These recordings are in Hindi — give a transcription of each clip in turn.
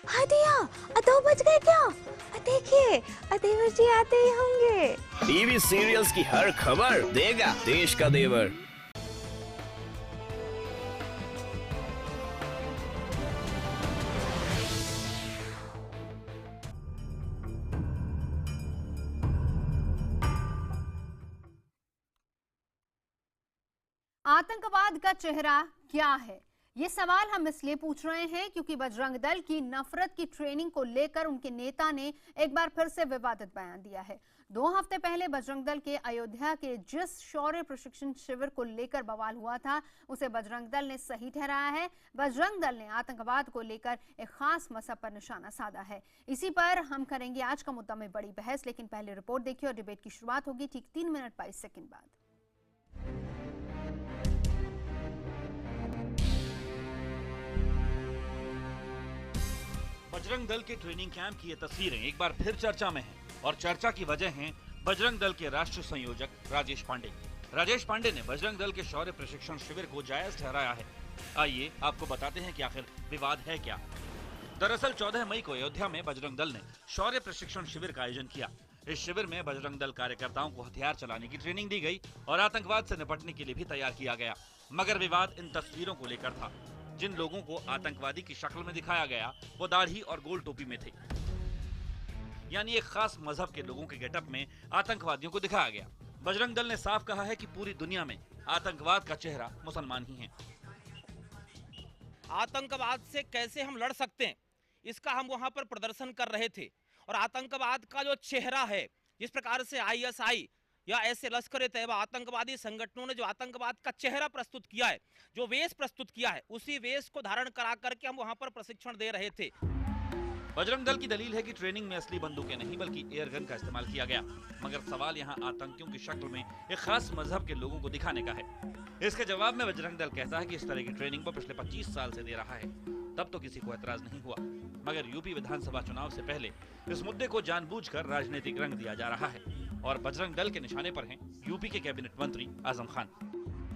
हाँ दिया, 2 बज गए क्या? देखिए, देवर जी आते ही होंगे। टीवी सीरियल्स की हर खबर देगा देश का देवर। आतंकवाद का चेहरा क्या है? ये सवाल हम इसलिए पूछ रहे हैं क्योंकि बजरंग दल की नफरत की ट्रेनिंग को लेकर उनके नेता ने एक बार फिर से विवादित बयान दिया है। 2 हफ्ते पहले बजरंग दल के अयोध्या के जिस शौर्य प्रशिक्षण शिविर को लेकर बवाल हुआ था, उसे बजरंग दल ने सही ठहराया है। बजरंग दल ने आतंकवाद को लेकर एक खास मजहब पर निशाना साधा है। इसी पर हम करेंगे आज का मुद्दा में बड़ी बहस, लेकिन पहले रिपोर्ट देखिए और डिबेट की शुरुआत होगी ठीक 3 मिनट 22 सेकंड बाद। बजरंग दल के ट्रेनिंग कैंप की ये तस्वीरें एक बार फिर चर्चा में हैं और चर्चा की वजह है बजरंग दल के राष्ट्रीय संयोजक राजेश पांडे। राजेश पांडे ने बजरंग दल के शौर्य प्रशिक्षण शिविर को जायज ठहराया है। आइए आपको बताते हैं कि आखिर विवाद है क्या। दरअसल 14 मई को अयोध्या में बजरंग दल ने शौर्य प्रशिक्षण शिविर का आयोजन किया। इस शिविर में बजरंग दल कार्यकर्ताओं को हथियार चलाने की ट्रेनिंग दी गई और आतंकवाद से निपटने के लिए भी तैयार किया गया। मगर विवाद इन तस्वीरों को लेकर था। जिन लोगों को आतंकवादी की शक्ल में दिखाया गया वो दाढ़ी और गोल टोपी में थे, यानी एक खास मजहब के लोगों के गेटअप में आतंकवादियों को दिखाया गया। बजरंग दल ने साफ कहा है कि पूरी दुनिया में आतंकवाद का चेहरा मुसलमान ही हैं। आतंकवाद से कैसे हम लड़ सकते हैं, इसका हम वहां पर प्रदर्शन कर रहे थे। और आतंकवाद का जो चेहरा है, जिस प्रकार से आईएसआई या ऐसे लश्कर तैयबा आतंकवादी संगठनों ने जो आतंकवाद का चेहरा प्रस्तुत किया है, जो वेश प्रस्तुत किया है, उसी वेश को धारण करा करके हम वहां पर प्रशिक्षण दे रहे थे। बजरंग दल की दलील है कि ट्रेनिंग में असली बंदूकें नहीं बल्कि एयर गन का इस्तेमाल किया गया। मगर सवाल यहाँ आतंकियों की शक्ल में एक खास मजहब के लोगों को दिखाने का है। इसके जवाब में बजरंग दल कहता है कि इस तरह की ट्रेनिंग वो पिछले 25 साल से दे रहा है। तब तो किसी को एतराज नहीं हुआ, मगर यूपी विधानसभा चुनाव से पहले इस मुद्दे को जानबूझकर राजनीतिक रंग दिया जा रहा है और बजरंग दल के निशाने पर हैं यूपी के कैबिनेट मंत्री आजम खान।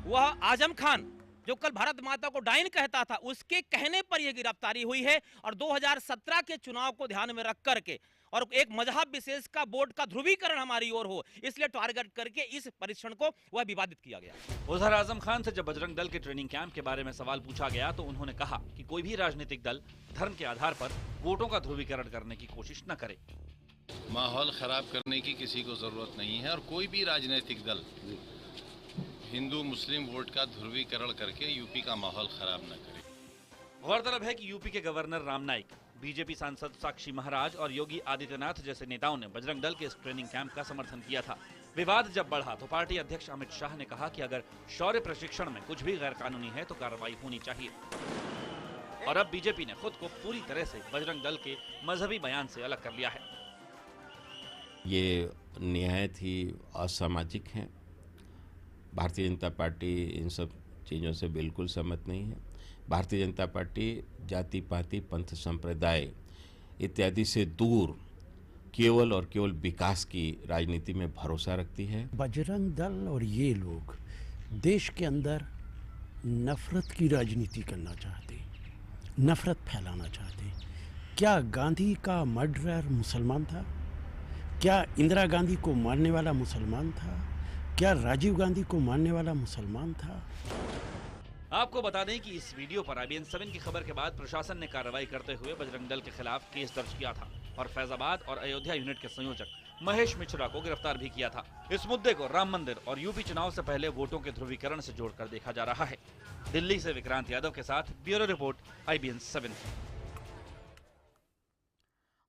वह आजम खान जो कल भारत माता को डायन कहता था, उसके कहने पर यह गिरफ्तारी हुई है और 2017 के चुनाव को ध्यान में रख करके और एक मजहब विशेष का बोर्ड का ध्रुवीकरण हमारी ओर हो, इसलिए टारगेट करके इस परीक्षण को वह विवादित किया गया। उधर आजम खान से जब बजरंग दल के ट्रेनिंग कैंप के बारे में सवाल पूछा गया तो उन्होंने कहा कि कोई भी राजनीतिक दल धर्म के आधार पर वोटों का ध्रुवीकरण करने की कोशिश न करे। माहौल खराब करने की किसी को जरूरत नहीं है और कोई भी राजनीतिक दल हिंदू मुस्लिम वोट का ध्रुवीकरण करके यूपी का माहौल खराब न करे। गौरतलब है कि यूपी के गवर्नर राम नाईक, बीजेपी सांसद साक्षी महाराज और योगी आदित्यनाथ जैसे नेताओं ने बजरंग दल के इस ट्रेनिंग कैंप का समर्थन किया था। विवाद जब बढ़ा तो पार्टी अध्यक्ष अमित शाह ने कहा कि अगर शौर्य प्रशिक्षण में कुछ भी गैर कानूनी है तो कार्रवाई होनी चाहिए। और अब बीजेपी ने खुद को पूरी तरह से बजरंग दल के मजहबी बयान से अलग कर लिया है। ये निहायत ही असामाजिक है। भारतीय जनता पार्टी इन सब चीज़ों से बिल्कुल सहमत नहीं है। भारतीय जनता पार्टी जाति पाति पंथ संप्रदाय इत्यादि से दूर केवल और केवल विकास की राजनीति में भरोसा रखती है। बजरंग दल और ये लोग देश के अंदर नफरत की राजनीति करना चाहते, नफरत फैलाना चाहते। क्या गांधी का मर्डरर मुसलमान था? क्या इंदिरा गांधी को मारने वाला मुसलमान था? क्या राजीव गांधी को मारने वाला मुसलमान था? आपको बता दें कि इस वीडियो पर IBN 7 की खबर के बाद प्रशासन ने कार्रवाई करते हुए बजरंग दल के खिलाफ केस दर्ज किया था और फैजाबाद और अयोध्या यूनिट के संयोजक महेश मिश्रा को गिरफ्तार भी किया था। इस मुद्दे को राम मंदिर और यूपी चुनाव से पहले वोटों के ध्रुवीकरण से जोड़कर देखा जा रहा है। दिल्ली से विक्रांत यादव के साथ ब्यूरो रिपोर्ट IBN 7।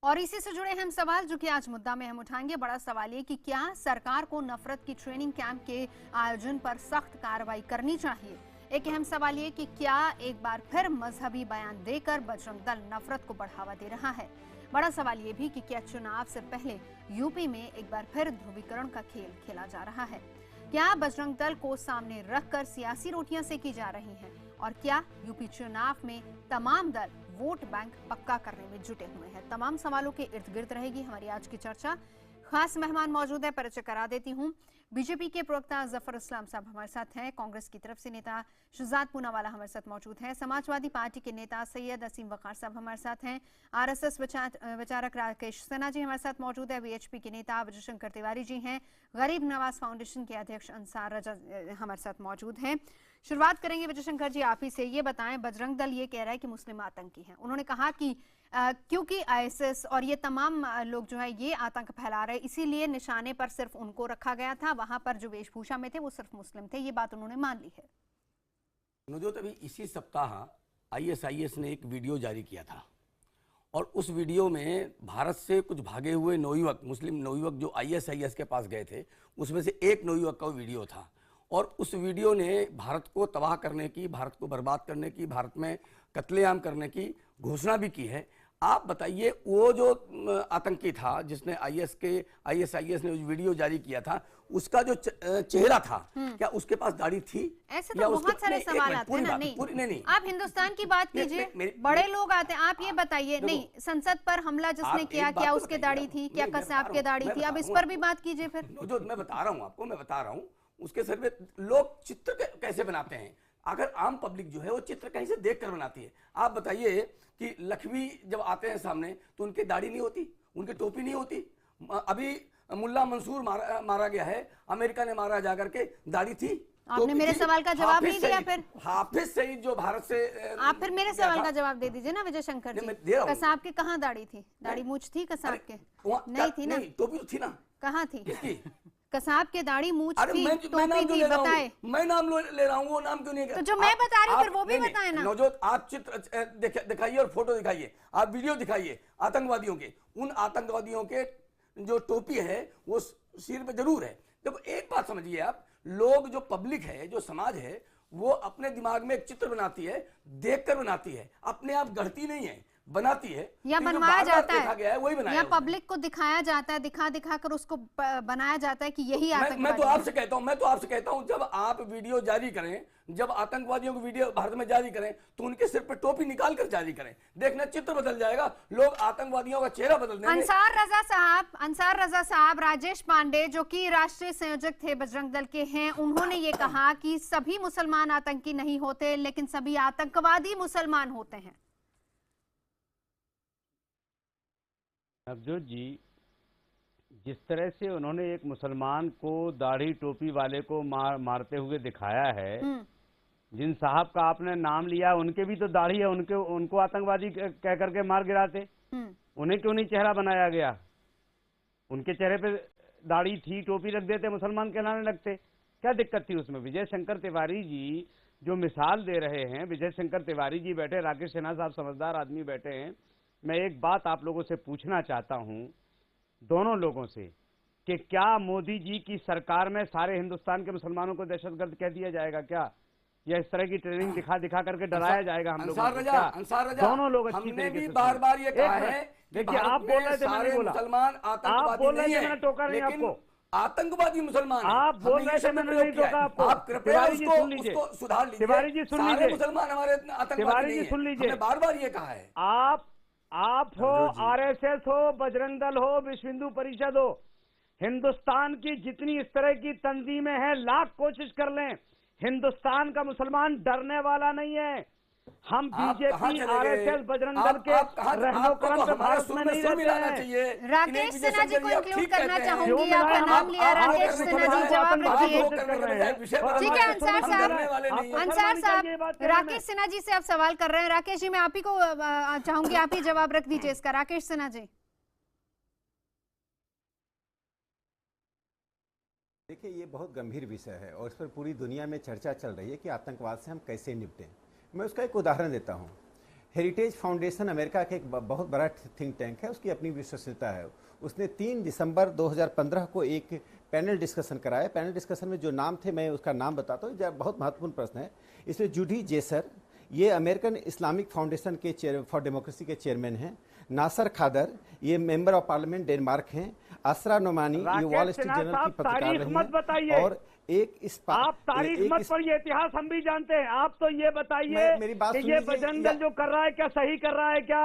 और इसी से जुड़े हम सवाल जो कि आज मुद्दा में हम उठाएंगे। बड़ा सवाल ये कि क्या सरकार को नफरत की ट्रेनिंग कैंप के आयोजन पर सख्त कार्रवाई करनी चाहिए। एक अहम सवाल ये कि क्या एक बार फिर मजहबी बयान देकर बजरंग दल नफरत को बढ़ावा दे रहा है। बड़ा सवाल ये भी कि क्या चुनाव से पहले यूपी में एक बार फिर ध्रुवीकरण का खेल खेला जा रहा है। क्या बजरंग दल को सामने रखकर सियासी रोटियां सेकी जा रही हैं और क्या यूपी चुनाव में तमाम दल वोट बैंक पक्का करने में जुटे हुए हैं। तमाम सवालों के इर्द गिर्द रहेगी हमारी आज की चर्चा। खास मेहमान मौजूद है, परिचय करा देती हूँ। बीजेपी के प्रवक्ता जफर इस्लाम साहब हमारे साथ हैं, कांग्रेस की तरफ से नेता शुजात पूनावाला हमारे साथ मौजूद हैं, समाजवादी पार्टी के नेता सैयद असीम वकार साहब हमारे साथ हैं, आरएसएस विचारक राकेश सिन्हा जी हमारे साथ मौजूद है, वीएचपी के नेता विजय शंकर तिवारी जी हैं, गरीब नवाज फाउंडेशन के अध्यक्ष अंसार रजा हमारे साथ मौजूद हैं। शुरुआत करेंगे विजय शंकर जी आप ही से, ये बताएं, बजरंग दल ये कह रहा है कि मुस्लिम आतंकी हैं। उन्होंने कहा कि क्योंकि आईएसएस और ये तमाम लोग जो है ये आतंक फैला रहे, इसीलिए निशाने पर सिर्फ उनको रखा गया था, वहां पर जो वेशभूषा में थे वो सिर्फ मुस्लिम थे। ये बात उन्होंने मान ली है। नवजोत, अभी इसी सप्ताह आईएसआईएस ने एक वीडियो जारी किया था और उस वीडियो में भारत से कुछ भागे हुए नवयुवक, मुस्लिम नवयुवक जो आईएसआईएस के पास गए थे, उसमें से एक नवयुवक का वीडियो था और उस वीडियो ने भारत को तबाह करने की, भारत को बर्बाद करने की, भारत में कत्लेआम करने की घोषणा भी की है। आप बताइए, वो जो आतंकी था जिसने आईएसआईएस ने वीडियो जारी किया था, उसका जो चेहरा था, क्या उसके पास दाढ़ी थी? ऐसे तो बहुत सारे सवाल आते हैं ना। नहीं, आप हिंदुस्तान की बात कीजिए, बड़े लोग आते हैं, आप ये बताइए। नहीं, संसद पर हमला जिसने किया, क्या उसके दाढ़ी थी? क्या कसाब के दाढ़ी थी? अब इस पर भी बात कीजिए फिर। जो मैं बता रहा हूँ आपको, मैं बता रहा हूँ उसके सर पे लोग चित्र कैसे बनाते हैं। अगर आम पब्लिक जो है वो चित्र कहीं से देख कर बनाती है। आप बताइए कि लखवी जब आते हैं सामने तो उनकी दाढ़ी नहीं होती, उनकी टोपी नहीं होती। अभी मुल्ला मंसूर मारा गया है, अमेरिका ने मारा जाकर के, दाढ़ी थी? आपने मेरे सवाल का जवाब नहीं दिया। फिर हाफिज सईद जो भारत से, आप फिर मेरे सवाल का जवाब दे दीजिए ना विजय शंकर जी। कसाब के कहाँ दाढ़ी थी? दाढ़ी मूछ थी कसाब के? नहीं थी ना। टोपी तो थी ना। कहाँ थी? किसकी? कसाब के दाढ़ी मूछ थी, टोपी थी, बताए। मैं नाम ले रहा हूँ, वो नाम क्यों नहीं? तो जो मैं बता रही हूँ फिर वो भी बताए ना। नवजोत, आप चित्र दिखाइए और फोटो दिखाइए, आप वीडियो दिखाइए आतंकवादियों के। उन आतंकवादियों के जो टोपी है वो सिर पे जरूर है। देखो, एक बात समझिए आप, लोग जो पब्लिक है, जो समाज है, वो अपने दिमाग में एक चित्र बनाती है, देखकर बनाती है, अपने आप गढ़ती नहीं है, बनाती है या बनवाया जाता है, वही बनाया या पब्लिक को दिखाया जाता है, दिखा कर उसको बनाया जाता है कि यही आतंकवादी। मैं तो आपसे कहता हूं, जब आप वीडियो जारी करें, जब आतंकवादियों को वीडियो भारत में जारी करें, तो उनके सिर पर टोपी निकाल कर जारी करें। देखना चित्र बदल जाएगा, लोग आतंकवादियों का चेहरा बदल देंगे। अंसार रजा साहब, राजेश पांडे जो कि राष्ट्रीय संयोजक थे बजरंग दल के हैं, उन्होंने ये कहा कि सभी मुसलमान आतंकी नहीं होते, लेकिन सभी आतंकवादी मुसलमान होते हैं। नवजोत जी, जिस तरह से उन्होंने एक मुसलमान को दाढ़ी टोपी वाले को मारते हुए दिखाया है, जिन साहब का आपने नाम लिया उनके भी तो दाढ़ी है, उनको आतंकवादी कह करके मार गिराते, उन्हें क्यों नहीं चेहरा बनाया गया? उनके चेहरे पे दाढ़ी थी, टोपी रख देते, मुसलमान कहलाने लगते, क्या दिक्कत थी उसमें? विजय शंकर तिवारी जी जो मिसाल दे रहे हैं, विजय शंकर तिवारी जी बैठे, राकेश सिन्हा साहब समझदार आदमी बैठे हैं। मैं एक बात आप लोगों से पूछना चाहता हूं, दोनों लोगों से, कि क्या मोदी जी की सरकार में सारे हिंदुस्तान के मुसलमानों को दहशतगर्द कह दिया जाएगा क्या? या इस तरह की ट्रेनिंग दिखा करके डराया जाएगा हम लोगों को क्या? दोनों लोग अच्छी तरीके से बार ये कहा है। देखिए, आप बोल रहे थे, मैंने बोला मुसलमान आप बोल रहे थे, मैंने टोका नहीं आपको। आतंकवादी मुसलमान आप बोल रहे थे, मैंने नहीं टोका आपको। आप कृपया उसको सुधार लीजिए। तिवारी जी सुन लीजिए, मुसलमान हमारे तिवारी जी सुन लीजिए, बार ये कहा है। आप हो, आरएसएस हो, बजरंग दल हो, विश्व हिंदू परिषद हो, हिंदुस्तान की जितनी इस तरह की तंजीमें हैं, लाख कोशिश कर लें, हिंदुस्तान का मुसलमान डरने वाला नहीं है। हम बीजेपी, आरएसएस, बजरंग दल के रहनो करम पे भारत में नहीं रहते हैं। राकेश सिन्हा जी को इंक्लूड करना चाहूंगी, आपका नाम लिया राकेश सिन्हा जी, जवाब रखिए। ठीक है अंसार साहब, राकेश सिन्हा जी से आप सवाल कर रहे हैं। राकेश जी, मैं आप ही को चाहूंगी, आप ही जवाब रख दीजिए इसका। राकेश सिन्हा जी, देखिए, ये बहुत गंभीर विषय है और इस पर पूरी दुनिया में चर्चा चल रही है कि आतंकवाद से हम कैसे निपटें। मैं उसका एक उदाहरण देता हूँ। हेरिटेज फाउंडेशन अमेरिका का एक बहुत बड़ा थिंक टैंक है, उसकी अपनी विश्वसनीयता है। उसने 3 दिसंबर 2015 को एक पैनल डिस्कशन कराया। पैनल डिस्कशन में जो नाम थे, मैं उसका नाम बताता हूँ, बहुत महत्वपूर्ण प्रश्न है। इसमें जूडी जेसर, ये अमेरिकन इस्लामिक फाउंडेशन के फॉर डेमोक्रेसी के चेयरमैन हैं। नासर खादर, ये मेंबर ऑफ पार्लियामेंट डेनमार्क हैं। असरा नोमानी, ये वॉल स्ट्रीट जर्नल की पत्रकार रही हैं। और आप तारीख मत पढ़िए, इतिहास हम भी जानते हैं। आप तो ये बताइए कि ये बजरंग दल जो कर रहा है क्या सही कर रहा है क्या?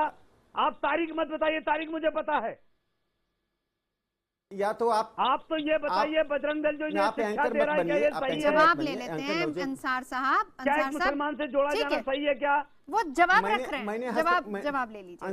आप तारीख मत बताइए, तारीख मुझे पता है। या तो आप तो ये बताइए, बजरंग दल जो इन्हें शिक्षा दे रहा है क्या ये सही है? जवाब ले लेते हैं अंसार साहब। क्या एक मुसलमान से जोड़ा जाना सही है क्या? वो जवाब रख रहे हैं, जवाब ले लीजिए।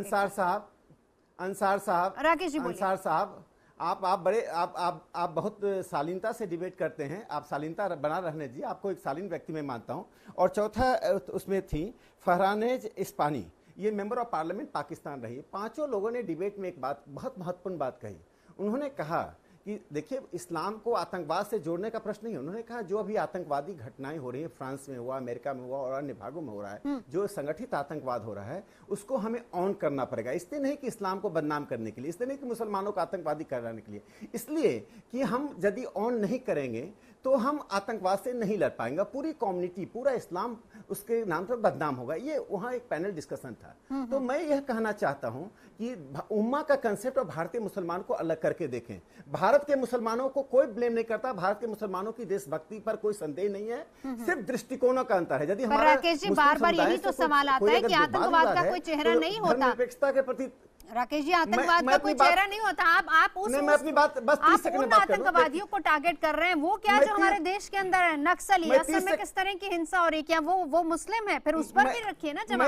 अंसार साहब राकेश जी बोलिए। अंसार साहब, आप बहुत शालीनता से डिबेट करते हैं। आप शालीनता बना रहने दीजिए, आपको एक शालीन व्यक्ति मैं मानता हूं। और चौथा उसमें थी फरहानेज इस्पानी, ये मेंबर ऑफ पार्लियामेंट पाकिस्तान रही। पांचों लोगों ने डिबेट में एक बात, बहुत महत्वपूर्ण बात कही। उन्होंने कहा कि देखिए, इस्लाम को आतंकवाद से जोड़ने का प्रश्न नहीं है। उन्होंने कहा जो अभी आतंकवादी घटनाएं हो रही हैं, फ्रांस में हुआ, अमेरिका में हुआ और अन्य भागों में हो रहा है, जो संगठित आतंकवाद हो रहा है, उसको हमें ऑन करना पड़ेगा। इसलिए नहीं कि इस्लाम को बदनाम करने के लिए, इसलिए नहीं कि मुसलमानों को आतंकवादी कराने के लिए, इसलिए कि हम यदि ऑन नहीं करेंगे तो हम आतंकवाद से नहीं लड़ पाएंगे। पूरी कम्युनिटी, पूरा इस्लाम उसके नाम पर बदनाम होगा। ये वहाँ एक पैनल डिस्कशन था। तो मैं यह कहना चाहता हूँ कि उम्मा का कंसेप्ट और भारतीय मुसलमान को अलग करके देखें। भारत के मुसलमानों को कोई ब्लेम नहीं करता, भारत के मुसलमानों की देशभक्ति पर कोई संदेह नहीं है, सिर्फ दृष्टिकोणों का अंतर है। यदि हमारा राकेश जी, बार-बार यही तो सवाल आता है कि आतंकवाद का कोई चेहरा नहीं होता। धर्मनिरपेक्षता के प्रति राकेश जी, आतंकवाद का कोई चेहरा नहीं होता। आप मैं अपनी बात बस 30 सेकंड में बात करूं। आतंकवादियों को टारगेट कर रहे हैं, वो क्या जो हमारे देश के अंदर है, नक्सली, असम में किस तरह की हिंसा हो रही, क्या वो मुस्लिम है? फिर उस पर भी रखिए ना जवाब।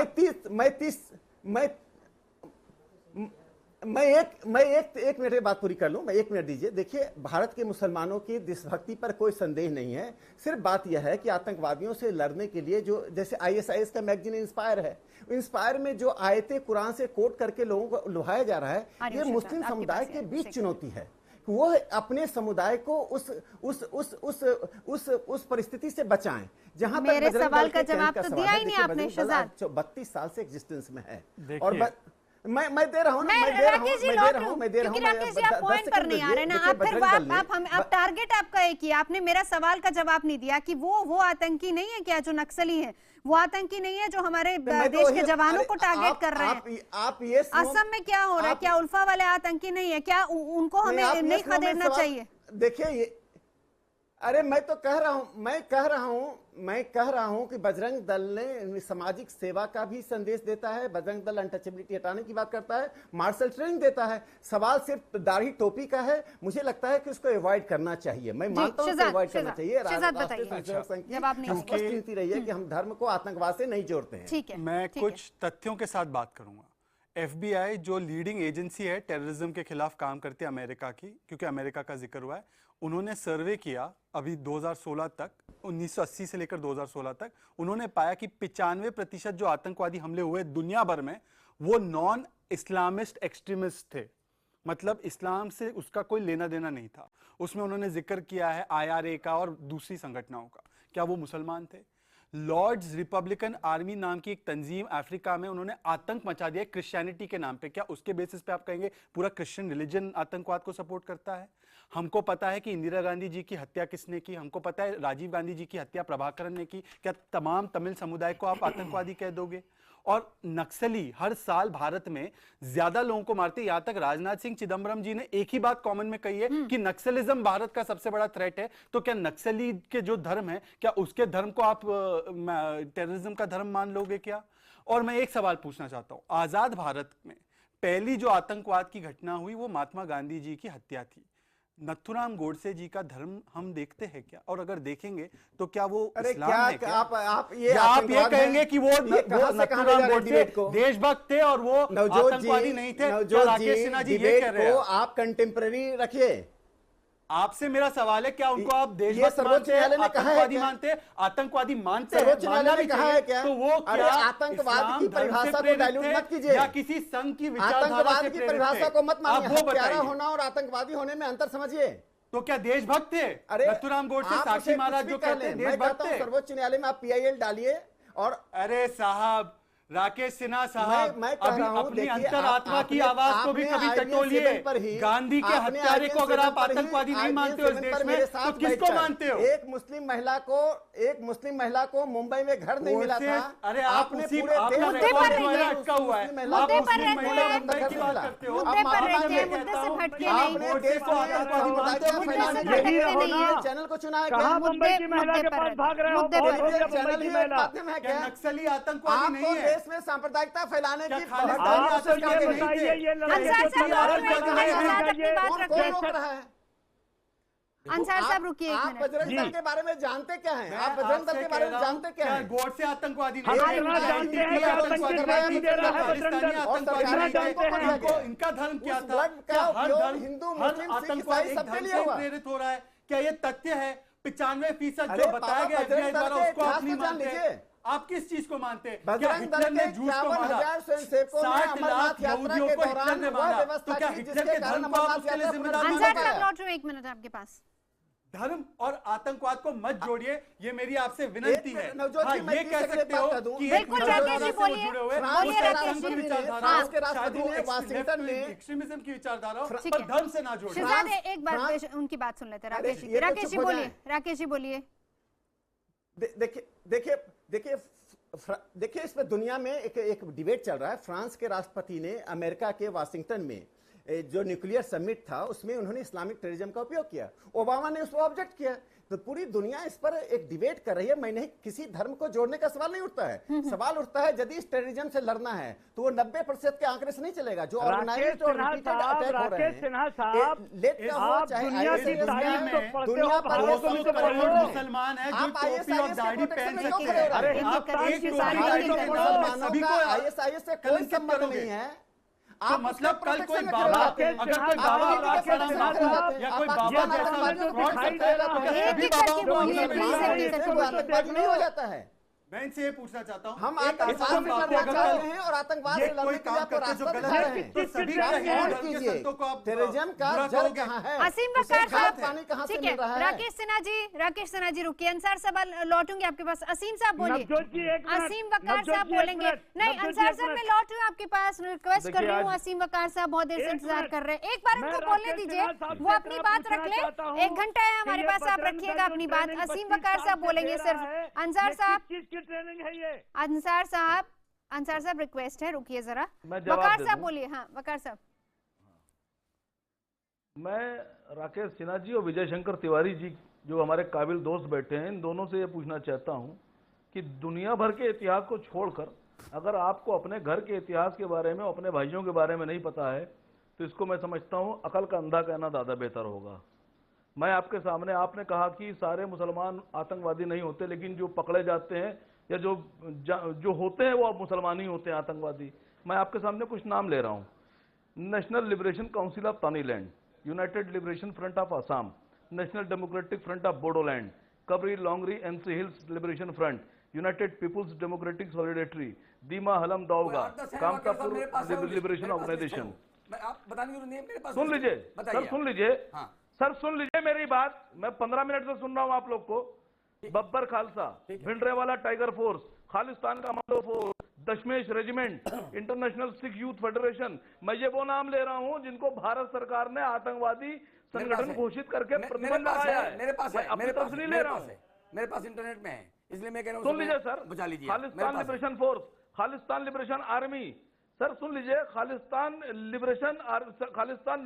मैं एक मिनट में बात पूरी कर लूं, मैं 1 मिनट दीजिए। देखिए, भारत के मुसलमानों की देशभक्ति पर कोई संदेह नहीं है। सिर्फ बात यह है कि आतंकवादियों से लड़ने के लिए जो, जैसे ISIS का मैगजीन इंस्पायर है, इंस्पायर में जो आयतें कुरान से कोट करके लोगों को लुभाया जा रहा है, ये मुस्लिम समुदाय के बीच चुनौती है। वो अपने समुदाय को उस परिस्थिति से बचाएं जहां तक मेरे सवाल का जवाब तो दिया ही नहीं आपने शहजाद। 32 साल से एग्जिस्टेंस में है। और मैं दे रहा हूं ना, मैं दे रहा हूं। राकेश जी, आप पॉइंट पर नहीं आ रहे ना। आप फिर आप टारगेट आपका एक ही, आपने मेरा सवाल का जवाब नहीं दिया कि वो आतंकी नहीं है क्या जो नक्सली है? वो आतंकी नहीं है जो हमारे देश के जवानों को टारगेट कर रहे हैं? आप ये असम में क्या हो रहा है? क्या उल्फा वाले आतंकी नहीं है क्या? उनको हमें नहीं खदेड़ना चाहिए? देखिए, अरे मैं कह रहा हूं कि बजरंग दल ने सामाजिक सेवा का भी संदेश देता है। बजरंग दल अनटचेबिलिटी हटाने की बात करता है, मार्शल ट्रेनिंग देता है। सवाल सिर्फ दाढ़ी टोपी का है। मुझे लगता है कि उसको अवॉइड करना चाहिए। मैं मानता हूं कि अवॉइड करना चाहिए। स्पष्ट नीति रही है कि हम धर्म को आतंकवाद से नहीं जोड़ते हैं। मैं कुछ तथ्यों के साथ बात करूंगा। FBI जो लीडिंग एजेंसी है टेररिज्म के खिलाफ काम करती है अमेरिका की, क्योंकि अमेरिका का जिक्र हुआ है, उन्होंने सर्वे किया अभी 2016 तक, 1980 से लेकर 2016 तक। उन्होंने पाया कि 95% जो आतंकवादी हमले हुए दुनिया भर में, वो नॉन इस्लामिस्ट एक्सट्रीमिस्ट थे। मतलब इस्लाम से उसका कोई लेना देना नहीं था। उसमें उन्होंने जिक्र किया है IRA का और दूसरी संगठनाओं का। क्या वो मुसलमान थे? लॉर्ड्स रिपब्लिकन आर्मी नाम की एक तंजीम अफ्रीका में, उन्होंने आतंक मचा दिया क्रिश्चियनिटी के नाम पे। क्या उसके बेसिस पे आप कहेंगे पूरा क्रिश्चियन रिलीजन आतंकवाद को सपोर्ट करता है? हमको पता है कि इंदिरा गांधी जी की हत्या किसने की, हमको पता है राजीव गांधी जी की हत्या प्रभाकरन ने की। क्या तमाम तमिल समुदाय को आप आतंकवादी कह दोगे? और नक्सली हर साल भारत में ज्यादा लोगों को मारते। यहां तक राजनाथ सिंह चिदम्बरम जी ने एक ही बात कॉमन में कही है कि नक्सलिज्म भारत का सबसे बड़ा थ्रेट है। तो क्या नक्सली के जो धर्म है, क्या उसके धर्म को आप टेररिज्म का धर्म मान लोगे क्या? और मैं एक सवाल पूछना चाहता हूं, आजाद भारत में पहली जो आतंकवाद की घटना हुई वो महात्मा गांधी जी की हत्या थी। नथुराम गोडसे जी का धर्म हम देखते हैं क्या? और अगर देखेंगे तो क्या वो इस्लाम है क्या? आप ये कहेंगे कि वो नथुराम गोडसे देशभक्त थे और वो आतंकवादी नहीं थे? राकेश सिन्हा जी ये कह रहे हैं। आप कंटेम्पररी रखिए। आपसे मेरा सवाल है, क्या उनको आप देशभक्त मानते हैं, आतंकवादी मानते हैं? आतंकवादी मानते हैं, सर्वोच्च न्यायालय ने कहा है क्या? तो वो क्या आतंकवाद की परिभाषा को डाइल्यूट मत कीजिए, या किसी संघ की आतंकवाद की परिभाषा को मत मानिए। हत्यारा होना और आतंकवादी होने में अंतर समझिए। तो क्या देशभक्त थे? अरे नथुराम गोडसे, साक्षी महाराज जो कहते हैं देशभक्त थे। सर्वोच्च न्यायालय में आप PIL डालिए। और अरे साहब, राकेश सिन्हा साहब, अपनी अंतरात्मा की आवाज को भी कभी टटोलिए। गांधी के हत्यारे को अगर आप आतंकवादी नहीं मानते हो इस देश में, तो किसको मानते हो? एक मुस्लिम महिला को मुंबई में घर नहीं मिला था। अरे आपने अटका हुआ है, आप मुस्लिम महिला मुंबई की बात करते हो। चैनल को चुना मुंबई की महिला के पास भाग रहे हो? नक्सली आतंकवादी नहीं है। देश में सांप्रदायिकता फैलाने की अंसार साहब रुकिए एक आप मिनट। बजरंग दल के बारे में जानते क्या हैं? आप बजरंग दल के बारे में जानते क्या हैं? गोड से आतंकवादी इनका धर्म क्या था? हर धर्म हिंदू मुस्लिम सिख ईसाई सबके लिए हुआ प्रेरित हो रहा है। क्या ये तथ्य है? 95% जो बताया गया FBI द्वारा उसको आप नहीं मानते? आप किस चीज को मानते हैं? क्या हिटलर ने जूस को मारा? 60 लाख यहूदियों को हिटलर ने मारा, तो क्या हिटलर के धर्म को आप उसके लिए जिम्मेदार मानते हैं? लौट रहे एक मिनट आपके पास। धर्म और आतंकवाद को मत जोड़िए, ये मेरी आपसे विनती है। हाँ, ये कह सकते हो कि बिल्कुल राकेश जी बोलिए, बोलिए राकेश जी। एक्सट्रीमिज्म की विचारधारा पर धर्म से ना जोड़िए। शहजादे एक बार उनकी बात सुन लेते हैं। राकेश जी, राकेश जी बोलिए, राकेश जी बोलिए। देखिए इसमें दुनिया में एक डिबेट चल रहा है। फ्रांस के राष्ट्रपति ने अमेरिका के वाशिंगटन में जो न्यूक्लियर समिट था उसमें उन्होंने इस्लामिक टेररिज्म का उपयोग किया। ओबामा ने उसको ऑब्जेक्ट किया। तो पूरी दुनिया इस पर एक डिबेट कर रही है। मैं नहीं, किसी धर्म को जोड़ने का सवाल नहीं उठता है। सवाल उठता है यदि इस टेररिज्म से लड़ना है तो वो 90% के आंकड़े से नहीं चलेगा। जो ऑर्गेनाइज्ड और रिपीटेड अटैक हो रहे हैं, लेट का हो चाहे दुनिया पर मुसलमान है जो टोपी और दाढ़ी पहन सकते हैं। ISIS से कोई संबंध नहीं है। तो मतलब कल कोई बाबा, अगर कोई बाबा या कोई बाबा जैसा फ्रॉड करता है तो सभी बाबाओं को आतंकवादी नहीं हो जाता है। मैं इनसे ये पूछना चाहता हूँ, हम आतंकवाद से लड़ना चाहते हैं और आतंकवाद से लड़ने के लिए आपको रास्ता दिखा रहे हैं। तो सभी टेररिज्म का जड़ कहाँ है? असीम वकार साहब, पानी कहाँ से ठीक मिल है। रहा है? राकेश सिन्हा जी रुकिए। अंसार साहब लौटूंगे आपके पास। असीम साहब बोलिए। असीम वकार साहब बोलेंगे। नहीं अंसार साहब मैं लौटूं आपके पास, रिक्वेस्ट कर रही हूँ। असीम वकार साहब बहुत देर से इंतजार कर रहे हैं, एक बार उनको बोलने दीजिए, वो अपनी बात रख ले। 1 घंटा है हमारे पास, आप रखिएगा अपनी बात। असीम वकार साहब बोलेंगे सिर्फ। अंसार साहब रिक्वेस्ट है, रुकिए जरा। वकार साहब बोलिए। हाँ वकार साहब। मैं राकेश सिन्हा जी और विजय शंकर तिवारी जी जो हमारे काबिल दोस्त बैठे हैं, इन दोनों से ये पूछना चाहता हूं कि दुनिया भर के इतिहास को छोड़कर अगर आपको अपने घर के इतिहास के बारे में, अपने भाइयों के बारे में नहीं पता है तो इसको मैं समझता हूं अकल का अंधा कहना ज़्यादा बेहतर होगा। मैं आपके सामने, आपने कहा कि सारे मुसलमान आतंकवादी नहीं होते, लेकिन जो पकड़े जाते हैं या जो होते हैं वो अब मुसलमान ही होते हैं आतंकवादी। मैं आपके सामने कुछ नाम ले रहा हूँ। National liberation council of Taniland, united liberation front of Assam, national democratic front of Bodoland, कबरी Longri NC hills liberation front, united people's democratic solidarity, Dima Halam Daogah, Kamatapur liberation organisation. सुन लीजिए सर, सुन लीजिए सर, सुन लीजिए मेरी बात। मैं 15 मिनट से सुन रहा हूँ आप लोग को। Babbar Khalsa, Bhindranwala tiger force, Khalistan commando force, Dashmesh regiment, international Sikh youth federation. मैं ये वो नाम ले रहा हूँ जिनको भारत सरकार ने आतंकवादी संगठन घोषित करके प्रतिबंध लगाया है। मेरे पास है, अपनी तरफ से नहीं ले रहा हूँ, मेरे पास इंटरनेट में है, इसलिए मैं कह रहा हूँ। सुन लीजिए सर, बुझा लीजिए। Khalistan liberation force, Khalistan liberation army, sir सुन लीजिए, Khalistan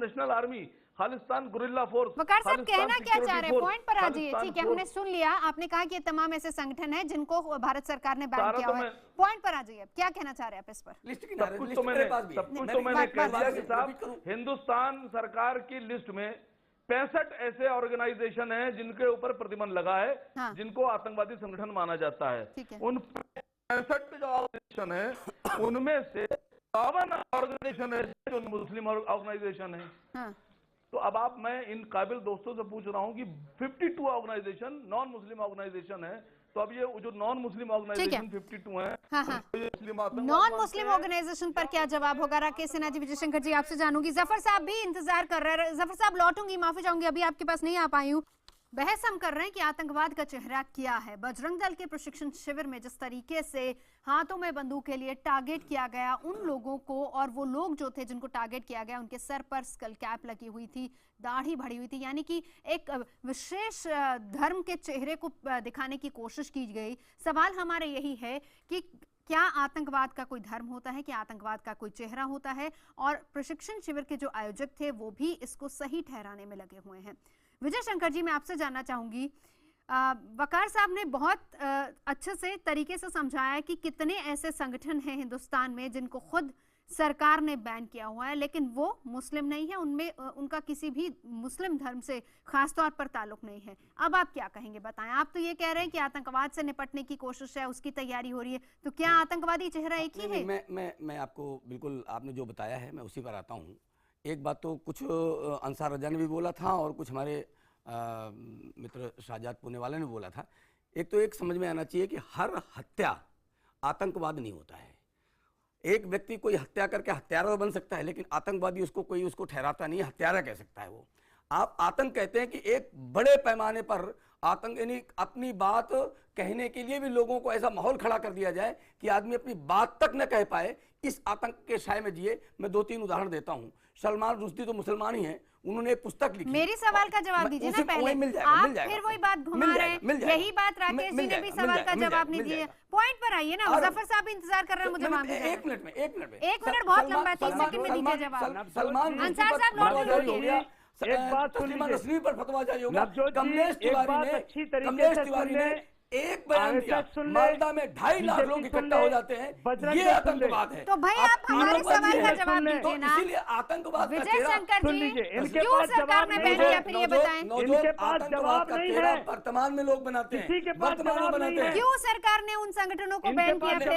national army, Khalistan guerrilla force. Waqar sahab कहना क्या चाह रहे हैं? पॉइंट पर आ जाइए। ठीक है, हमने सुन लिया। आपने कहा कि ये तमाम ऐसे संगठन हैं जिनको भारत सरकार ने बैन किया हुआ है। पॉइंट पर आ जाइए, क्या कहना चाह रहे हैं आप इस पर? सब कुछ तो मैंने कह दिया कि साहब, हिंदुस्तान सरकार की लिस्ट में 65 ऐसे ऑर्गेनाइजेशन हैं जिनके ऊपर प्रतिबंध लगा है, जिनको आतंकवादी संगठन माना जाता है। उन 65 जो ऑर्गेनाइजेशन है उनमें से 52 ऑर्गेनाइजेशन है जो मुस्लिम ऑर्गेनाइजेशन है। तो अब मैं इन काबिल दोस्तों से पूछ रहा हूं कि 52 ऑर्गेनाइजेशन नॉन मुस्लिम ऑर्गेनाइजेशन है, तो अब ये जो नॉन मुस्लिम ऑर्गेनाइजेशन 52 है, नॉन मुस्लिम ऑर्गेनाइजेशन पर क्या जवाब होगा? राकेश सिन्हा जी, विजय शंकर जी आपसे जानूंगी। जफर साहब भी इंतजार कर रहे हैं। जफर साहब लौटूंगी, माफी चाहूंगी, अभी आपके पास नहीं आ पाई हूँ। बहस हम कर रहे हैं कि आतंकवाद का चेहरा क्या है। बजरंग दल के प्रशिक्षण शिविर में जिस तरीके से हाथों में बंदूक के लिए टारगेट किया गया उन लोगों को, और वो लोग जो थे जिनको टारगेट किया गया उनके सर पर स्कल कैप लगी हुई थी, दाढ़ी भरी हुई थी, यानी कि एक विशेष धर्म के चेहरे को दिखाने की कोशिश की गई। सवाल हमारे यही है कि क्या आतंकवाद का कोई धर्म होता है, क्या आतंकवाद का कोई चेहरा होता है? और प्रशिक्षण शिविर के जो आयोजक थे वो भी इसको सही ठहराने में लगे हुए हैं। विजय शंकर जी, मैं आपसे जानना चाहूंगी, वकार साहब ने बहुत अच्छे से तरीके से समझाया कि कितने ऐसे संगठन हैं हिंदुस्तान में जिनको खुद सरकार ने बैन किया हुआ है, लेकिन वो मुस्लिम नहीं है, उनमें उनका किसी भी मुस्लिम धर्म से खास तौर पर ताल्लुक नहीं है। अब आप क्या कहेंगे, बताएं। आप तो ये कह रहे हैं कि आतंकवाद से निपटने की कोशिश है, उसकी तैयारी हो रही है, तो क्या आतंकवादी चेहरा एक ही है? मैं आपको बिल्कुल आपने जो बताया है मैं उसी पर आता हूँ। एक बात तो कुछ अंसार रजा ने भी बोला था और कुछ हमारे मित्र शाहजाद पुणे वाले ने बोला था। एक तो एक समझ में आना चाहिए कि हर हत्या आतंकवाद नहीं होता है। एक व्यक्ति कोई हत्या करके हत्यारा बन सकता है, लेकिन आतंकवादी कोई उसको ठहराता नहीं है, हत्यारा कह सकता है वो। आप आतंक कहते हैं कि एक बड़े पैमाने पर आतंक, यानी अपनी बात कहने के लिए भी लोगों को ऐसा माहौल खड़ा कर दिया जाए कि आदमी अपनी बात तक न कह पाए, इस आतंक के साए में जिए। मैं 2-3 उदाहरण देता हूँ। सलमान रुश्दी तो मुसलमान ही हैं, उन्होंने एक पुस्तक लिखी। मेरी सवाल का जवाब दीजिए ना पहले। आप फिर वही बात घुमा रहे हैं। यही बात राकेश जी ने भी सवाल का जवाब नहीं दिया। पॉइंट पर आइए ना। मुजफ्फर साहब भी इंतजार कर रहे हैं मुझे जवाब। एक मिनट में 1 मिनट बहुत लंबा है, 30 सेकंड में दीजिए जवाब। सलमान अंसार साहब लौट लीजिए। एक बात सुनिए, पर फतवा जारी होगा। कमलेश तिवारी ने एक बयान दिया, मालदा में 2.5 लाख लोग इकट्ठा हो जाते हैं, ये आतंकवाद है। तो भाई आप हमारे सवाल का जवाब दीजिए ना। इसीलिए आतंकवाद विजय शंकर जी क्यों सरकार ने बैन किया, फिर ये बताएं। इनके पास जवाब नहीं है। वर्तमान में लोग बनाते हैं, वर्तमान में बनाते हैं। क्यों सरकार ने उन संगठनों को बैन किया? फिर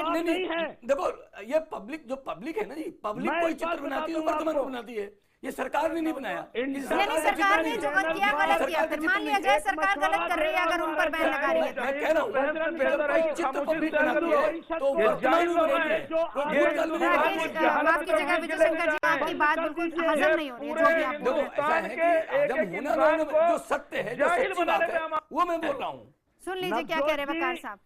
देखो, ये पब्लिक जो पब्लिक है ना जी, पब्लिक कोई चित्र बनाती है, वर्तमान को बनाती है। ये सरकार ने नहीं बनाया। यानी सरकार ने जो किया गलत किया। फिर मान लिया जाए सरकार गलत कर रही है अगर उन पर बैन लगा रही है। मैं कह रहा हूँ चित्र पब्लिक बनाती है तो वर्तमान में आपकी जगह विजय शंकर जी आपकी बात बिल्कुल हजम नहीं हो रही है। जो भी आप बोल रहे हैं ऐसा है कि जब होना जो सत्य है, जो सच्ची बात है, वो मैं बोल रहा हूँ। सुन लीजिए क्या कह रहे हैं वकार साहब।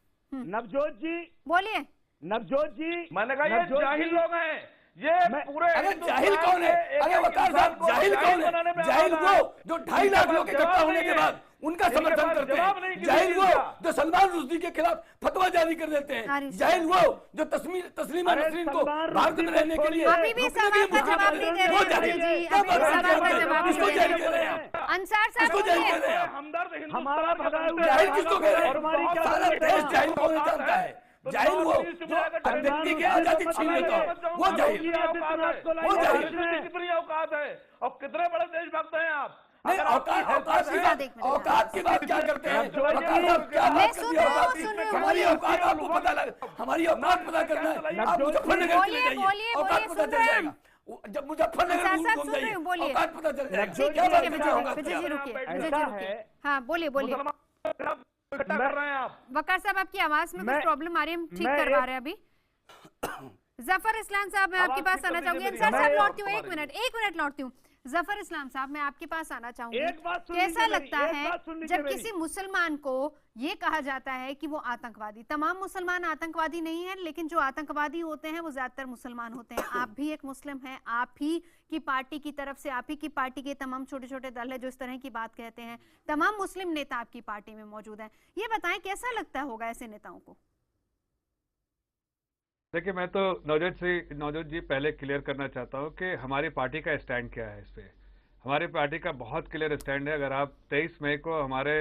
नवजोत जी बोलिए। नवजोत जी, मैंने कहा ये जाहिल लोग हैं, ये पूरे। अरे जाहिल कौन है? अरे वकार साहब, जाहिल कौन है? जाहिल वो जो 2.5 लाख लोग इकट्ठा होने के बाद उनका समर्थन करते हैं। जाहिल वो जो सलमान रुश्दी के खिलाफ फतवा जारी कर देते हैं। जाहिल वो जो तस्लीमा नसरीन को भारत में रहने के लिए अभी भी सवाल का जवाब नहीं दे रहे हैं। सवाल का जवाब नहीं दे रहे हैं। अंसार साहब हमदर्द हमारा भगा हुआ जाहिल किसको कह रहे हैं? सारा देश जाहिल को नहीं जानता है। जाहिल वो जो व्यक्ति की आजादी छीन लेता है, वो जाहिल। वो जाहिल कितनी औकात है और कितने बड़े देशभक्त हैं आप। नहीं, औकात की बात क्या करते हैं? हमारी औकात आपको पता लगा, हमारी औकात पता करना है। आप मुजफ्फरनगर चले जाइए, औकात पता चल जाएगा। जब मुजफ्फरनगर घूम जाइए, औकात पता चल जाएगा। हाँ बोलिए बोलिए। कर रहे हैं आप। वकार साहब आपकी आवाज में कुछ प्रॉब्लम आ रही है, हम ठीक करवा रहे हैं अभी। जफर इस्लाम साहब मैं आपके पास आना चाहूंगी। अंसार साहब लौटती हूँ, एक मिनट लौटती हूँ। जफर इस्लाम साहब मैं आपके पास आना चाहूंगी। कैसा लगता है जब किसी मुसलमान को ये कहा जाता है कि वो आतंकवादी? तमाम मुसलमान आतंकवादी नहीं है, लेकिन जो आतंकवादी होते हैं वो ज्यादातर मुसलमान होते हैं। आप भी एक मुस्लिम हैं, आप ही की पार्टी की तरफ से, आप ही की पार्टी के तमाम छोटे छोटे दल है जो इस तरह की बात कहते हैं। तमाम मुस्लिम नेता आपकी पार्टी में मौजूद हैं। ये बताएं कैसा लगता होगा ऐसे नेताओं को? देखिए, मैं तो नवजोत जी पहले क्लियर करना चाहता हूं कि हमारी पार्टी का स्टैंड क्या है। इस पे हमारी पार्टी का बहुत क्लियर स्टैंड है। अगर आप 23 मई को हमारे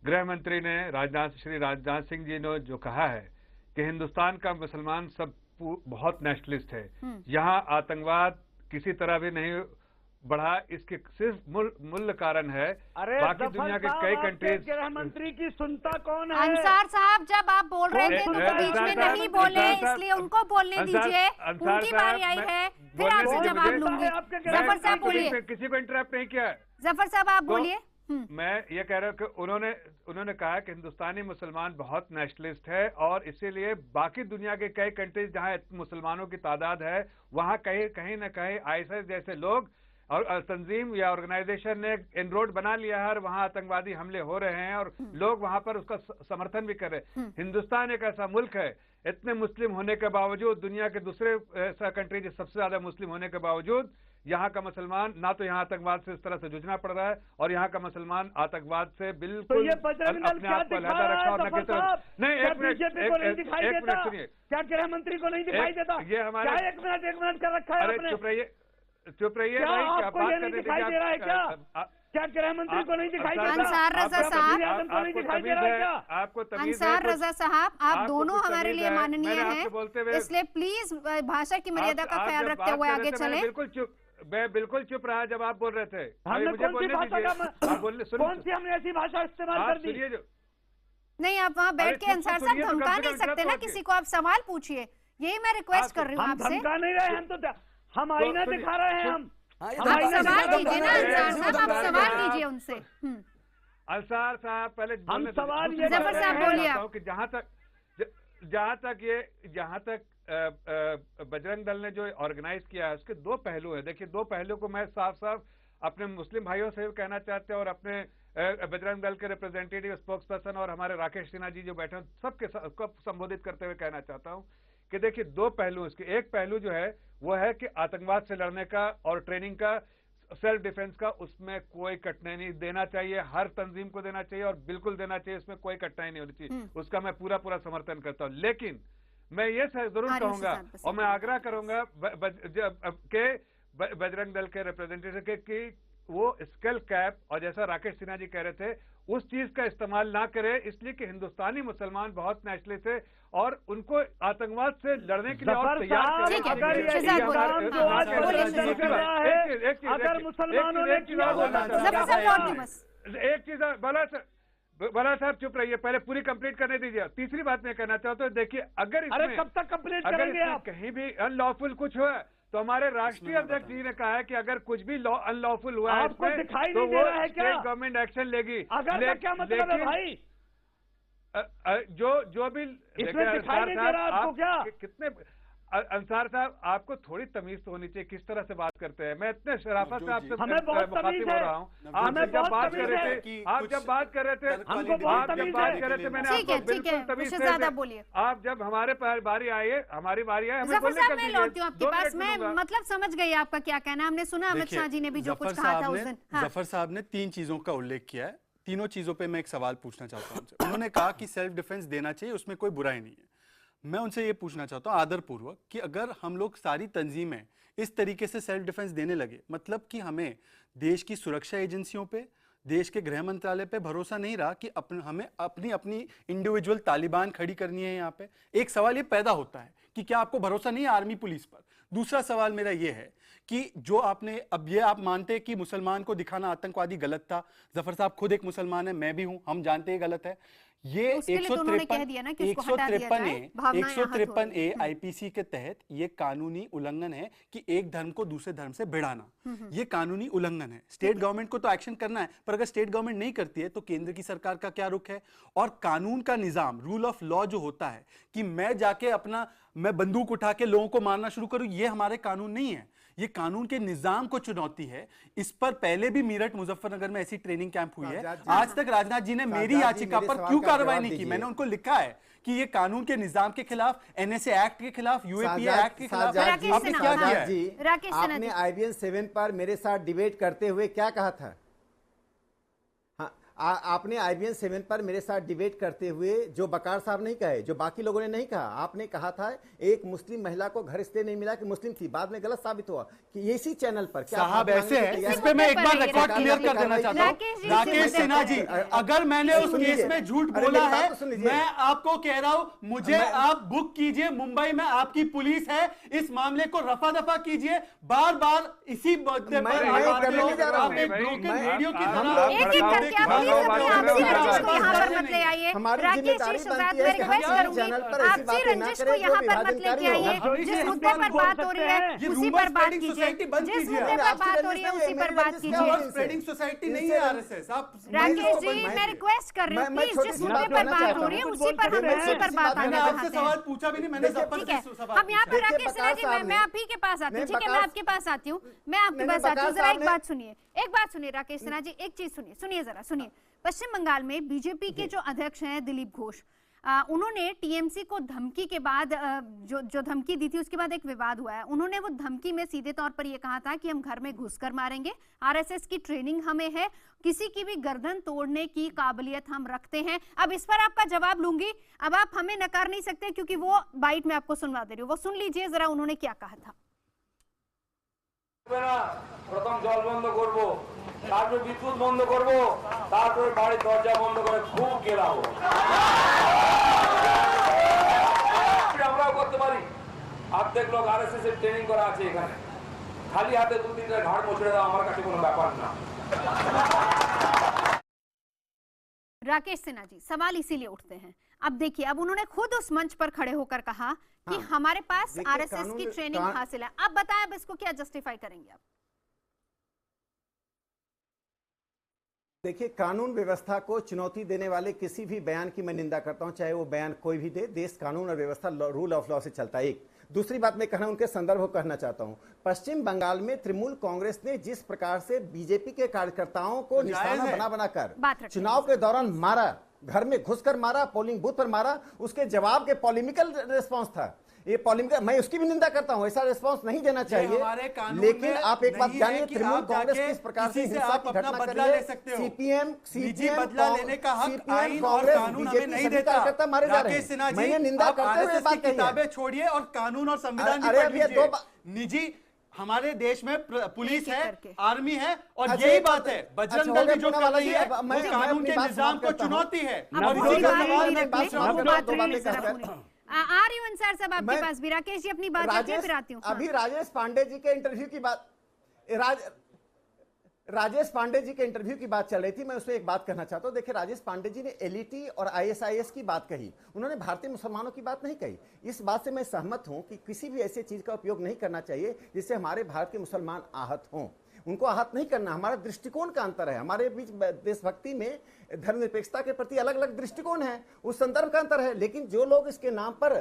गृह मंत्री ने श्री राजनाथ सिंह जी ने जो कहा है कि हिंदुस्तान का मुसलमान सब बहुत नेशनलिस्ट है, यहाँ आतंकवाद किसी तरह भी नहीं बढ़ा, इसके सिर्फ मूल कारण है। बाकी दुनिया के कई कंट्रीज। गृह मंत्री की सुनता कौन है? अंसार साहब जब आप बोल रहे थे तो बीच में नहीं बोले, इसलिए उनको बोलने दीजिए। उनकी बारी आई है, फिर आपसे जवाब लूंगी। जफर साहब बोलिए। किसी को इंटरप्ट नहीं किया। जफर साहब आप बोलिए। मैं ये कह रहा हूँ कि उन्होंने कहा कि हिंदुस्तानी मुसलमान बहुत नेशनलिस्ट है और इसीलिए बाकी दुनिया के कई कंट्रीज जहाँ मुसलमानों की तादाद है वहाँ कहीं न कहीं आईएसआईएस जैसे लोग और तंजीम या ऑर्गेनाइजेशन ने इनरोड बना लिया है और वहाँ आतंकवादी हमले हो रहे हैं और लोग वहाँ पर उसका समर्थन भी कर रहे हैं। हिंदुस्तान एक ऐसा मुल्क है, इतने मुस्लिम होने के बावजूद, दुनिया के दूसरे ऐसा कंट्री जो सबसे ज्यादा मुस्लिम होने के बावजूद, यहाँ का मुसलमान ना तो यहाँ आतंकवाद से इस तरह से जूझना पड़ रहा है और यहाँ का मुसलमान आतंकवाद से बिल्कुल अपने आप को अलहदा रखा और न किसी। नहीं, एक मिनट सुनिए। क्या गृह मंत्री को नहीं दिखाई देता? ये हमारे एक मिनट कर रखा है। अरे चुप रहिए। चुप रहिए क्या भाई, आपको ये नहीं दिखाई दे रहा है क्या गृह मंत्री को नहीं दिखाई दे रहा? अंसार रजा साहब, आपको तमीज अंसार रजा साहब, आप दोनों हमारे लिए माननीय हैं, बोलते इसलिए प्लीज भाषा की मर्यादा का ख्याल रखते हुए आगे चले। मैं बिल्कुल चुप रहा जब आप बोल रहे थे। हमने कौन सी हमने ऐसी भाषा इस्तेमाल कर दी? नहीं, आप वहाँ बैठ के अंसार साहब धमका नहीं सकते ना किसी को, आप सवाल पूछिए, यही मैं रिक्वेस्ट कर रही हूँ आपसे। धमका नहीं रहे हम, तो हम आईना दिखा रहे हैं। हम सवाल कीजिए ना अंसार साहब, आप सवाल कीजिए उनसे। अंसार साहब पहले हम सवाल ये जफर साहब बोलिए कि जहां तक बजरंग दल ने जो ऑर्गेनाइज किया है उसके दो पहलू है। देखिए, दो पहलू को मैं साफ साफ अपने मुस्लिम भाइयों से भी कहना चाहते हैं और अपने बजरंग दल के रिप्रेजेंटेटिव स्पोक्स पर्सन और हमारे राकेश सिन्हा जी जो बैठे हैं सबके संबोधित करते हुए कहना चाहता हूं कि देखिए, दो पहलू इसके। एक पहलू जो है वो है कि आतंकवाद से लड़ने का और ट्रेनिंग का, सेल्फ डिफेंस का, उसमें कोई कठिनाई नहीं देना चाहिए, हर तंजीम को देना चाहिए और बिल्कुल देना चाहिए, उसमें कोई कठिनाई नहीं होनी चाहिए, उसका मैं पूरा समर्थन करता हूं। लेकिन मैं ये जरूर कहूंगा और मैं आग्रह करूंगा के बजरंग दल के रिप्रेजेंटेटिव के कि वो स्केल कैप और जैसा राकेश सिन्हा जी कह रहे थे उस चीज का इस्तेमाल ना करे, इसलिए कि हिंदुस्तानी मुसलमान बहुत नेशनलिस्ट है और उनको आतंकवाद से लड़ने के लिए और तैयार अगर मुसलमानों ने एक चीज बला साहब चुप रहिए, पहले पूरी कंप्लीट करने दीजिए। तीसरी बात मैं कहना चाहता हूँ, देखिए, अगर कब तक कंप्लीट करेंगे आप? कहीं भी अनलॉफुल कुछ हुआ तो हमारे राष्ट्रीय अध्यक्ष जी ने कहा है कि अगर कुछ भी अनलॉफुल हुआ है आपको दिखाई तो नहीं दे रहा है क्या? गवर्नमेंट एक्शन लेगी। अगर का क्या मतलब है भाई? जो भी इसमें दिखाई नहीं दे रहा आपको क्या? कितने अंसार साहब, आपको थोड़ी तमीज तो होनी चाहिए, किस तरह से बात करते हैं। मैं इतने शराफत से आपसे मुखातिब हो रहा हूँ। आप जब बात कर रहे थे मैंने आपको बिल्कुल तमीज से, आप जब हमारे बारी आई है, हमारी बारी है, हमें बोलने मैं लौटती हूँ आपके पास। मैं मतलब समझ गई आपका क्या कहना। हमने सुना अमित शाह जी ने भी जो कुछ कहा था उस दिन। जफर साहब ने 3 चीजों का उल्लेख किया है, तीनों चीजों पे मैं एक सवाल पूछना चाहता हूँ। उन्होंने कहा कि सेल्फ डिफेंस देना चाहिए, उसमें कोई बुराई नहीं है। मैं उनसे ये पूछना चाहता हूँ आदरपूर्वक कि अगर हम लोग सारी तंजीमें इस तरीके से सेल्फ डिफेंस देने लगे, मतलब कि हमें देश की सुरक्षा एजेंसियों पे, देश के गृह मंत्रालय पे भरोसा नहीं रहा कि हमें अपनी इंडिविजुअल तालिबान खड़ी करनी है। यहाँ पे एक सवाल ये पैदा होता है कि क्या आपको भरोसा नहीं है आर्मी पुलिस पर? दूसरा सवाल मेरा ये है कि जो आपने, अब ये आप मानते हैं कि मुसलमान को दिखाना आतंकवादी गलत था। जफर साहब खुद एक मुसलमान है, मैं भी हूं, हम जानते हैं गलत है। ये 153A आईपीसी के तहत ये कानूनी उल्लंघन है कि एक धर्म को दूसरे धर्म से भिड़ाना, ये कानूनी उल्लंघन है। स्टेट गवर्नमेंट को तो एक्शन करना है, पर अगर स्टेट गवर्नमेंट नहीं करती है तो केंद्र की सरकार का क्या रुख है? और कानून का निजाम, रूल ऑफ लॉ जो होता है कि मैं जाके मैं बंदूक उठा के लोगों को मारना शुरू करूं, ये हमारे कानून नहीं है, ये कानून के निजाम को चुनौती है। इस पर पहले भी मेरठ मुजफ्फरनगर में ऐसी ट्रेनिंग कैंप हुई है। आज तक राजनाथ जी ने मेरी याचिका पर क्यों कार्रवाई नहीं की? मैंने उनको लिखा है कि ये कानून के निजाम के खिलाफ, एनएसए एक्ट के खिलाफ, यूएपीए एक्ट के खिलाफ आपने क्या किया है? आपने IBN 7 पर मेरे साथ डिबेट करते हुए क्या कहा था? आपने IBN 7 पर मेरे साथ डिबेट करते हुए जो बकार साहब नहीं कहे, जो बाकी लोगों ने नहीं कहा, आपने कहा था एक मुस्लिम महिला को घर इसलिए नहीं मिला कि मुस्लिम थी, बाद में गलत साबित हुआ कि इसी चैनल पर क्या साहब ऐसे है। इस पे मैं एक बार रिकॉर्ड क्लियर कर देना चाहता हूँ। राकेश सिन्हा जी, अगर मैंने उस केस में झूठ बोला है, मैं आपको कह रहा हूँ, मुझे आप बुक कीजिए, मुंबई में आपकी पुलिस है, इस मामले को रफा दफा कीजिए। बार बार इसी मुद्दे पर आप एक ब्रोकन रेडियो की तरह जिस मुद्दे पर बात हो रही है उसी पर बात कीजिए, जिस मुद्दे पर बात हो रही है उसी पर बात कीजिए। स्प्रेडिंग सोसाइटी नहीं है आरएसएस। राकेश जी, मैं रिक्वेस्ट कर रही हूँ, प्लीज जिस मुद्दे पर बात हो रही है उसी पर हम उसी पर बात आगे बढ़ाते हैं। सवाल पूछा भी नहीं मैंने। ठीक है, हम यहाँ पर राकेश सिन्हा जी, मैं आप ही के पास आती हूँ। ठीक है, मैं आपके पास आती हूँ, जरा एक बात सुनिए, राकेश सिन्हा जी, एक चीज सुनिए जरा सुनिए। पश्चिम बंगाल में बीजेपी के जो अध्यक्ष हैं दिलीप घोष, उन्होंने टीएमसी को धमकी के बाद जो धमकी दी थी उसके बाद एक विवाद हुआ है। उन्होंने वो धमकी में सीधे तौर पर ये कहा था कि हम घर में घुसकर मारेंगे, आरएसएस की ट्रेनिंग हमें है, किसी की भी गर्दन तोड़ने की काबिलियत हम रखते हैं। अब इस पर आपका जवाब लूंगी, अब आप हमें नकार नहीं सकते क्योंकि वो बाइट में आपको सुनवा दे रही हूँ, वो सुन लीजिए जरा उन्होंने क्या कहा था। জল বন্ধ করব, তারপরে বিদ্যুৎ বন্ধ করব, তারপরে বাড়ির দরজা বন্ধ করে খুব গেলাবো। আমরাও করতে পারি। অর্ধেক লোক আরএসএস এর ট্রেনিং করা আছে এখানে, খালি হাতে 2-3টা ঘাড় মোছড়ে দাও আমার কাছে কোনো ব্যাপার না। राकेश सिन्हा जी, सवाल इसीलिए उठते हैं। अब देखिए, अब उन्होंने खुद उस मंच पर खड़े होकर कहा कि हमारे पास आरएसएस की ट्रेनिंग हासिल है। अब बताएं, अब इसको क्या जस्टिफाई करेंगे आप? देखिए, कानून व्यवस्था को चुनौती देने वाले किसी भी बयान की मैं निंदा करता हूं, चाहे वो बयान कोई भी दे। देश कानून और व्यवस्था रूल ऑफ लॉ से चलता है। एक दूसरी बात मैं कहना उनके संदर्भ को कहना चाहता हूं, पश्चिम बंगाल में तृणमूल कांग्रेस ने जिस प्रकार से बीजेपी के कार्यकर्ताओं को निशाना बना बनाकर चुनाव के दौरान मारा, घर में घुसकर मारा, पोलिंग बूथ पर मारा, उसके जवाब के पॉलिमिकल रिस्पांस था। ये पॉलिमिकल, मैं उसकी भी निंदा करता हूं, ऐसा रिस्पांस नहीं देना चाहिए। लेकिन आप एक बात जानिए, तृणमूल कांग्रेस किस प्रकार से हिंसा की घटना कर रही है। सीपीएम बदला लेने का हक आईन और कानून हमें नहीं देता। मारे जा रहे हैं। मैंने निंदा करते हुए बात कही। किताबें छोड़िए और कानून और संविधान की पढ़ लीजिए। निजी हमारे देश में पुलिस है, आर्मी है, और यही बात है बजरंग दल जो कर रही है वो कानून के निजाम को चुनौती है। आ रही हूं अंसार साहब आपके पास भी। राकेश जी अपनी बात रखिए, फिर आती हूं। अभी राजेश पांडे जी के इंटरव्यू की बात, राजेश पांडे जी के इंटरव्यू की बात चल रही थी, मैं उसमें एक बात कहना चाहता हूं। देखिए, राजेश पांडे जी ने एलईटी और आईएसआईएस की बात कही, उन्होंने भारतीय मुसलमानों की बात नहीं कही। इस बात से मैं सहमत हूं कि किसी भी ऐसी चीज का उपयोग नहीं करना चाहिए जिससे हमारे भारत के मुसलमान आहत हों। उनको आहत नहीं करना, हमारा दृष्टिकोण का अंतर है। हमारे बीच देशभक्ति में धर्मनिरपेक्षता के प्रति अलग अलग दृष्टिकोण है, उस संदर्भ का अंतर है। लेकिन जो लोग इसके नाम पर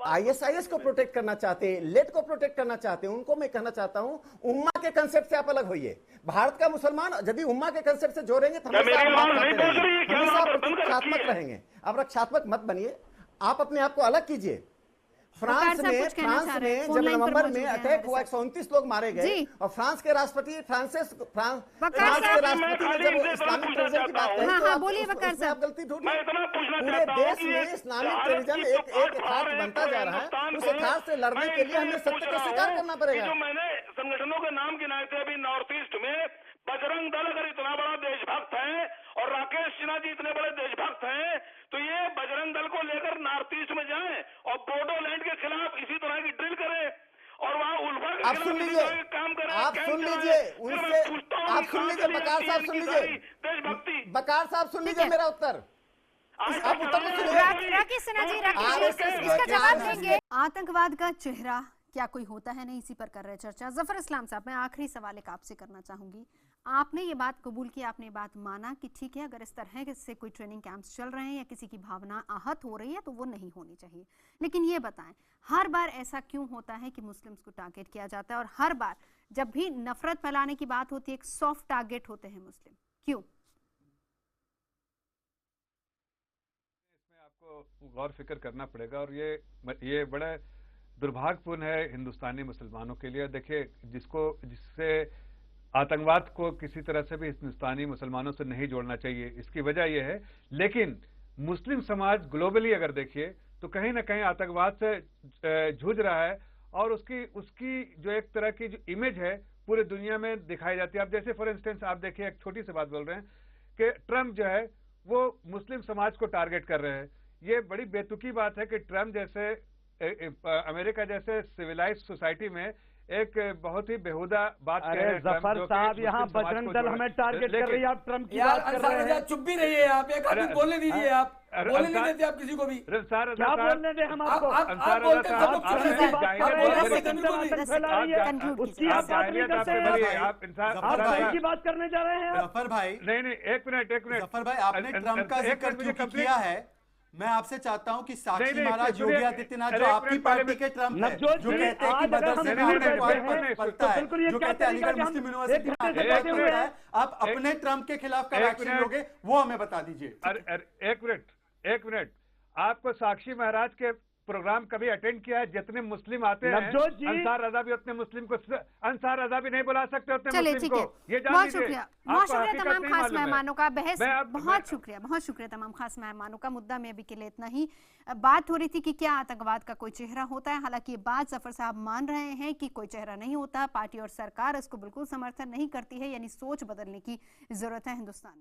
आईएसआईएस को प्रोटेक्ट करना चाहते हैं, लेट को प्रोटेक्ट करना चाहते हैं, उनको मैं कहना चाहता हूं, उम्मा के कंसेप्ट से आप अलग होइए। भारत का मुसलमान यदि उम्मा के कंसेप्ट से जोड़ेंगे तो हमेशा रक्षात्मक रहेंगे। अब रक्षात्मक मत बनिए, आप अपने आप को अलग कीजिए। फ्रांस में जब नवंबर में अटैक हुआ, 129 लोग मारे गए, और फ्रांस के राष्ट्रपति फ्रांस के राष्ट्रपति ने जब इस्लामिक टेररिज्म की बात कही तो आप गलती ढूंढी। पूरे देश में इस्लामिक टेररिज्म एक यथार्थ बनता जा रहा है। उस यथार्थ से लड़ने के लिए हमें सत्य को स्वीकार करना पड़ेगा। जो मैंने संगठनों के नाम गिनाए थे अभी नॉर्थ ईस्ट में, बजरंग दल अगर इतना बड़ा देशभक्त है और राकेश सिन्हा जी इतने बड़े देशभक्त हैं, तो ये बजरंग दल को लेकर नॉर्थ ईस्ट में जाएं और बोडोलैंड के खिलाफ इसी तरह की ड्रिल करें और वहां उल्फा के खिलाफ काम करें। आप सुन लीजिए उनसे, आप सुन लीजिए बकार साहब, सुन लीजिए देशभक्ति, बकार साहब सुन लीजिए मेरा उत्तर। आप उत्तर राकेश सिन्हा जी, इसका जवाब देंगे। आतंकवाद का चेहरा क्या कोई होता है, नहीं, इसी पर कर रहे चर्चा। जफर इस्लाम साहब, मैं आखिरी सवाल एक आपसे करना चाहूंगी। आपने ये बात कबूल की, आपने बात माना कि ठीक है, अगर इस तरह से कोई ट्रेनिंग कैंप्स चल रहे हैं या किसी की भावना आहत हो रही है तो वो नहीं होनी चाहिए। लेकिन ये बताएं, हर बार ऐसा क्यों होता है कि मुस्लिम्स को टारगेट किया जाता है, और हर बार जब भी नफरत फैलाने की बात होती है एक सॉफ्ट टारगेट होते हैं मुस्लिम, क्यों? इसमें आपको गौर फिक्र करना पड़ेगा, और ये बड़ा दुर्भाग्यपूर्ण है हिंदुस्तानी मुसलमानों के लिए। देखिए, जिससे आतंकवाद को किसी तरह से भी हिंदुस्तानी मुसलमानों से नहीं जोड़ना चाहिए, इसकी वजह यह है। लेकिन मुस्लिम समाज ग्लोबली अगर देखिए तो कहीं ना कहीं आतंकवाद से जूझ रहा है, और उसकी जो एक तरह की जो इमेज है पूरे दुनिया में दिखाई जाती है। अब जैसे फॉर इंस्टेंस आप देखिए, एक छोटी सी बात बोल रहे हैं कि ट्रम्प जो है वो मुस्लिम समाज को टारगेट कर रहे हैं। ये बड़ी बेतुकी बात है कि ट्रम्प जैसे अमेरिका जैसे सिविलाइज्ड सोसाइटी में एक बहुत ही बेहुदा बात कह रहे हैं। जफर साहब, यहाँ बजरंग दल हमें टारगेट कर रही है, आप ट्रम्प की बात कर रहे हैं। चुप भी रहिए आप, एक आदमी बोलने दीजिए। आप बोलने नहीं देते आप किसी को भी। क्या बोलने दे हम आपको? आप बोलते हैं, सब लोग चुप रहिए। उसकी आप की बात करने जा रहे हैं। जफर भाई, नहीं, एक मिनट जफर भाई, आपने ट्रम्प का जिक्र क्योंकि किया है, मैं आपसे चाहता हूं कि साक्षी महाराज योगी आदित्यनाथ जो आपकी पार्टी के ट्रम्प है, जो कहते हैं कि मदरसे में आतंकवाद पलता है, जो कहते हैं अलीगढ़ मुस्लिम यूनिवर्सिटी में आतंकवाद पलता है, आप अपने ट्रम्प के खिलाफ क्या एक्शन लोगे वो हमें बता दीजिए। एक मिनट, आपको साक्षी महाराज के प्रोग्राम कभी अटेंड किया है? जितने मुस्लिम आते हैं नवजोत जी, अंसार रजा भी उतने मुस्लिम को अंसार रजा भी नहीं बुला सकते उतने चलिए मुस्लिम ठीक है, को। ये जान बहुत लीजिए। शुक्रिया, आपको बहुत शुक्रिया हकीकत तमाम नहीं खास मालूम है। मेहमानों का। बहस बहुत शुक्रिया तमाम खास मेहमानों का। मुद्दा में अभी के लिए इतना ही। बात हो रही थी कि क्या आतंकवाद का कोई चेहरा होता है। हालांकि ये बात जफर साहब मान रहे हैं कि कोई चेहरा नहीं होता। पार्टी और सरकार इसको बिल्कुल समर्थन नहीं करती है, यानी सोच बदलने की जरूरत है हिंदुस्तान में।